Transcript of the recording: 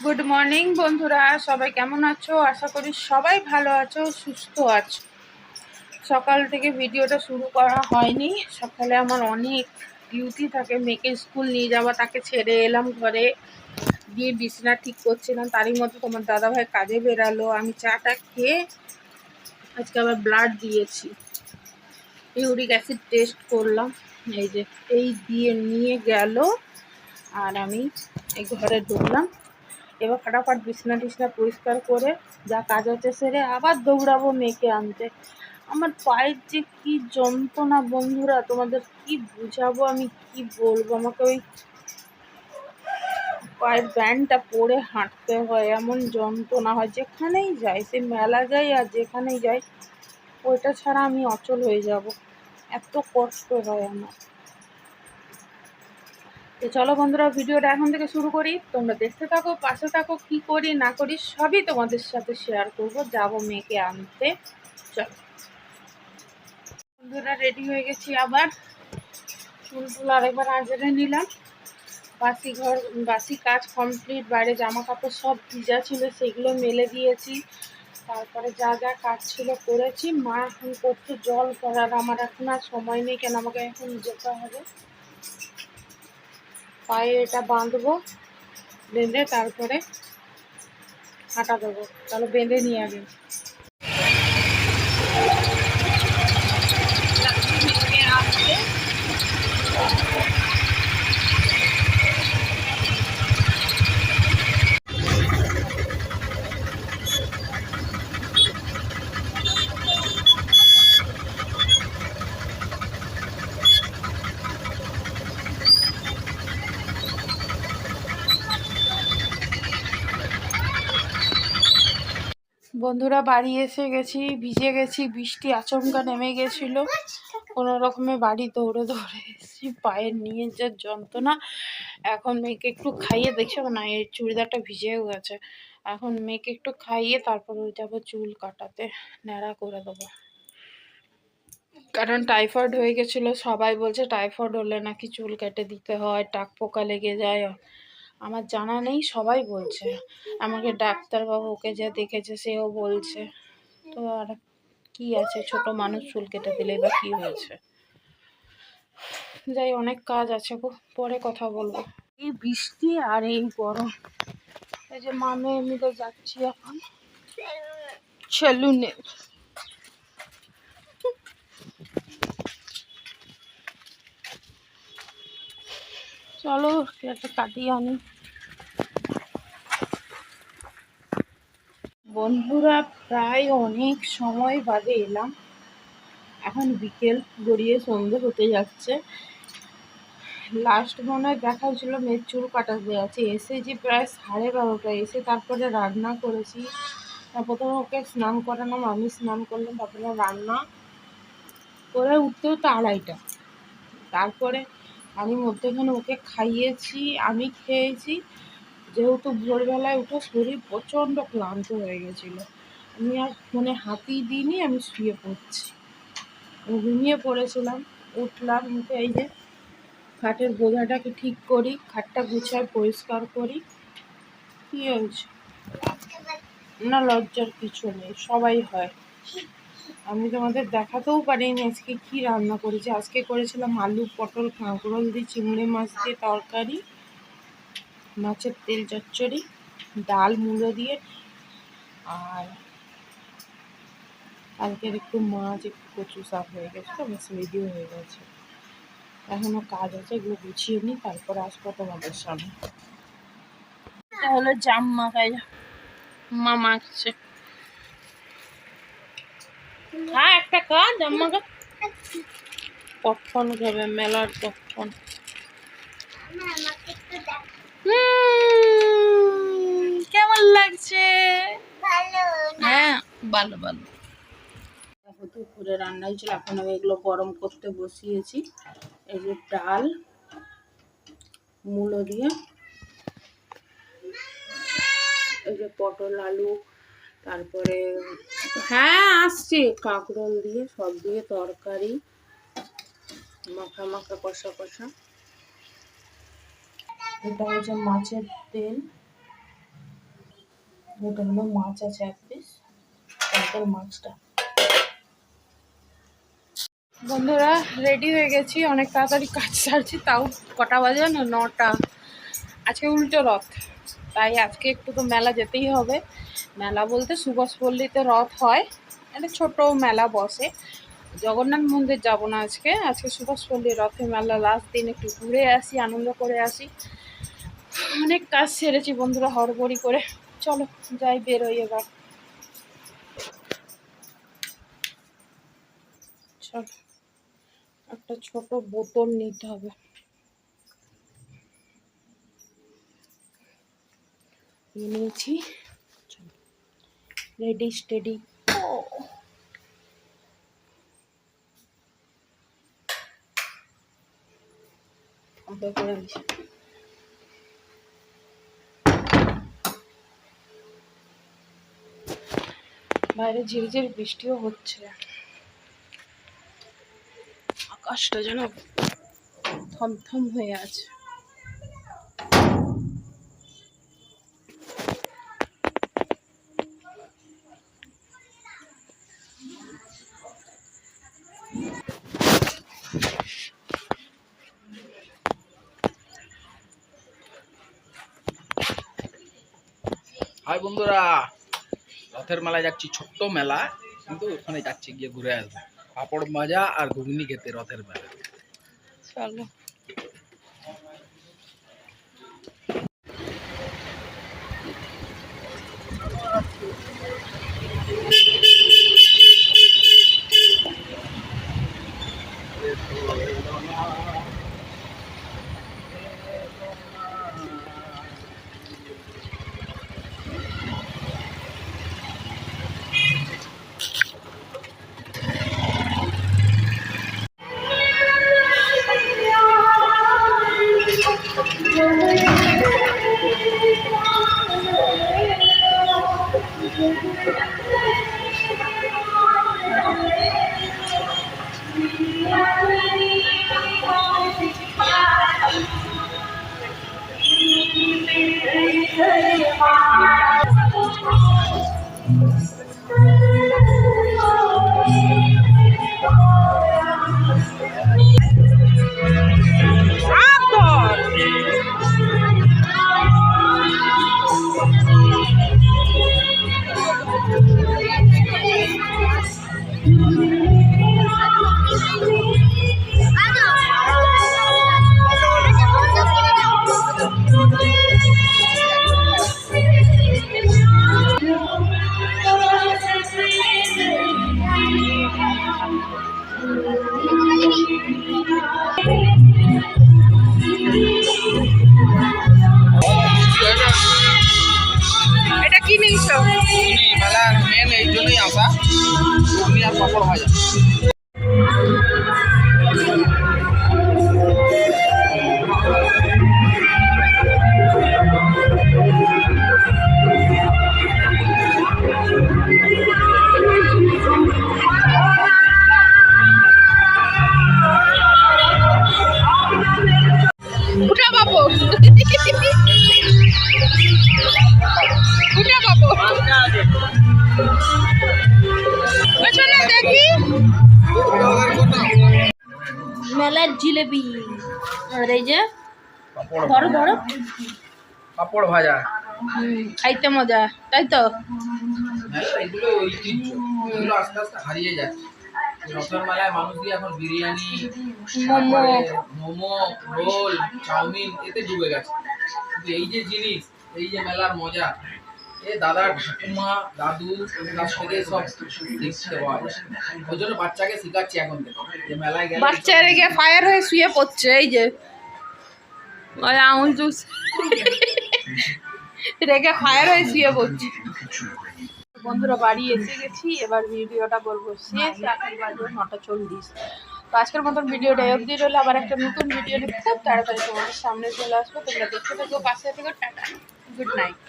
Good morning বন্ধুরা, সবাই কেমন আছো? আশা করি সবাই ভালো আছো, সুস্থ আছো। সকাল থেকে ভিডিওটা শুরু করা হয়নি। সকালে আমার অনেক ডিউটি থাকে, মেয়েকে স্কুল নিয়ে যাওয়া, তাকে ছেড়ে এলাম ঘরে, দিয়ে বিছানা ঠিক করছিলাম। তারই মধ্যে তোমার দাদাভাই কাজে বেরালো। আমি চাটা খেয়ে আজকে আবার ব্লাড দিয়েছি, ইউরিক অ্যাসিড টেস্ট করলাম। এই যে এই দিয়ে নিয়ে গেল, আর আমি এই ঘরে ঢুকলাম। এবার ফটাফট বিছনা টিছনা পরিষ্কার করে যা কাজ আছে সেরে আবার দৌড়াবো মেয়েকে আনতে। আমার পায়ের যে কি যন্ত্রণা বন্ধুরা, তোমাদের কি বুঝাবো, আমি কি বলবো। আমাকে ওই পায়ের ব্যান্ডটা পরে হাঁটতে হয়, এমন যন্ত্রণা হয় যেখানেই যাই, সে মেলা যাই আর যেখানেই যাই, ওইটা ছাড়া আমি অচল হয়ে যাব, এত কষ্ট হয় আমার। তো চলো বন্ধুরা, ভিডিওটা এখন থেকে শুরু করি, তোমরা দেখতে থাকো, পাশে থাকো। কি করি না করি সবই তোমাদের সাথে শেয়ার করব। যাবো মেয়েকে আনতে, চলো। বন্ধুরা রেডি হয়ে গেছি, আবার চুল টুল আরেকবার আঁচড়ে নিলাম। বাসি কাজ কমপ্লিট, বাইরে জামা কাপড় সব ভিজা ছিল সেগুলো মেলে দিয়েছি। তারপরে যা যা কাজ ছিল করেছি। মা এখন করছে জল করার, আমার এখন আর সময় নেই, কেন আমাকে এখন যেতে হবে। পায়ে এটা বাঁধবো, বেঁধে তারপরে হাঁটা দেবো। তাহলে বেঁধে নিয়ে আগে। বন্ধুরা বাড়ি এসে গেছি, ভিজে গেছি, বৃষ্টি আচমকা নেমে গেছিলো। কোনো রকমে বাড়ি দৌড়ে দৌড়ে এসেছি, পায়ের নিয়ে যে যন্ত্রণা। এখন মেয়েকে একটু খাইয়ে, দেখছো না এই চুড়িদারটা ভিজেও গেছে। এখন মেয়েকে একটু খাইয়ে তারপরে যাবো চুল কাটাতে, ন্যাড়া করে দেবো। কারণ টাইফয়েড হয়ে গেছিলো, সবাই বলছে টাইফয়েড হলে নাকি চুল কেটে দিতে হয়, টাক পোকা লেগে যায়। আমার জানা নেই, সবাই বলছে। আমাকে ডাক্তারবাবুকে যে দেখেছে সেও বলছে। তো আর কি আছে, ছোট মানুষ চুল কেটে দিলেই বা কি হয়েছে। যাই, অনেক কাজ আছে গো, পরে কথা বলবো। এই বৃষ্টি আর এই গরম, এই যে মামে মিলে যাচ্ছি এখন সেলুনে। চলো একটা কাটিয়ে আনি। বন্ধুরা প্রায় অনেক সময় বাদে এলাম, এখন বিকেল গড়িয়ে সন্ধ্যে হতে যাচ্ছে। লাস্ট মনে হয় দেখা হয়েছিল মেয়ের চুল কাটাতে আছে, এসেছি প্রায় 12:30, এসে তারপরে রান্না করেছি। প্রথমে ওকে স্নান করালাম, আমি স্নান করলাম, তারপরে রান্না করে উঠতে হতো 2:30। তারপরে আমি মধ্যেখানে ওকে খাইয়েছি, আমি খেয়েছি। যেহেতু ভোরবেলায় উঠে শরীর প্রচণ্ড ক্লান্ত হয়ে গেছিলো, আমি আর ফোনে হাতই দিইনি, আমি শুয়ে পড়ছি, ঘুমিয়ে পড়েছিলাম। উঠলাম, উঠে এই যে খাটের বোঝাটাকে ঠিক করি, খাটটা গুছায় পরিষ্কার করি। কি হয়েছে? না, লজ্জার কিছু নেই, সবাই হয়। আমি তোমাদের দেখাতেও পারিনি আজকে কি রান্না করেছি। আজকে করেছিলাম আলু পটল কাঁকরোল দিয়ে চিংড়ি মাছ দিয়ে তরকারি, মাছের তেল চচ্চড়ি, ডাল মূলো দিয়ে, আর কালকের একটু মাছ, একটু কচু শাক হয়ে গেছে, তো বেশ রেডিও হয়ে গেছে। এখনো কাজ আছে, এগুলো গুছিয়ে নিই, তারপরে আসবো তোমাদের সামনে। এটা হলো জাম মাখাই, মা মাখছে। হ্যাঁ, একটা কাজ জাম মাখা। পপকর্ন খাবে, মেলার পপকর্ন। কেমন লাগছে? হ্যাঁ, ভালো ভালো। দেখো দুপুরে রান্না হয়েছিল, এখন আমি এগুলো গরম করতে বসিয়েছি। এই যে ডাল মূলো দিয়ে, এই যে পটল আলু, তারপরে হ্যাঁ আসছে, কাঁকরোল দিয়ে, সব দিয়ে তরকারি, মাখা মাখা কষা কষা। এটা হচ্ছে মাছের তেল, ওটার মধ্যে মাছ আছে এক পিস, তারপর মাছটা। বন্ধুরা রেডি হয়ে গেছি, অনেক তাড়াতাড়ি কাজ সারছি, তাও কটা বাজে না, 9টা। আজকে উল্টো রথ, তাই আজকে একটু তো মেলা যেতেই হবে। মেলা বলতে সুভাষপল্লীতে রথ হয়, একটা ছোট মেলা বসে। জগন্নাথ মন্দির যাব না আজকে, আজকে সুভাষপল্লী রথে মেলা লাস্ট দিন, একটু ঘুরে আসি, আনন্দ করে আসি। অনেক কাজ সেরেছি বন্ধুরা হড়বড়ি করে। চলো যাই, বেরোই এবার। চলো একটা ছোট বোতল নিতে হবে। নিয়েছি, রেডি স্টেডি। করে দিচ্ছি। বাইরে ঝিরিঝিরি বৃষ্টিও হচ্ছে, আকাশটা যেন থমথম হয়ে আছে। হাই বন্ধুরা, রথের মেলায় যাচ্ছি, ছোট্ট মেলা, কিন্তু ওখানে যাচ্ছি, গিয়ে ঘুরে আসবো। পাপড় মাজা আর ঘুগনি খেতে রথের মেলা। চলো। এটা কি নিয়েছো? মেলার মেন এই জন্যই আসা, ঘুগনি আর পাপড় ভাজা। উঠা বাবু, উঠা বাবু, দেখি মেলার জিলেবি। আর এই যে বড় বড় পাপড় ভাজা, খাইতে মজা, তাই তো? এগুলো ঐতিহ্য, এগুলো আস্তে আস্তে হারিয়ে যাচ্ছে। রথের মেলায় মানুষ দিয়ে এখন বিরিয়ানি, মোমো, রোল, চাউমিন এতে ডুবে গেছে। কিন্তু এই যে জিনিস, এই যে মেলার মজা, এ দাদা ঠাকুমা দাদু কাছ থেকে সব দেখতে পাওয়া যায়। ওই জন্য বাচ্চাকে শেখাচ্ছি এখন থেকে, যে মেলায় গেলে বাচ্চারা গিয়ে ফায়ার হয়ে শুয়ে পড়ছে। এই যে আঙুল জুস রেখে ফায়ার হয়ে শুয়ে পড়ছি। বন্ধুরা বাড়ি এসে গেছি, এবার ভিডিওটা বলবো শেষ। এখন বাজে 9:40। তো আজকের মতন ভিডিওটা অবধি রইল, আবার একটা নতুন ভিডিও নিয়ে খুব তাড়াতাড়ি তোমাদের সামনে চলে আসবো। তোমরা দেখতে থাকো, পাশে থেকে। Tata, good night.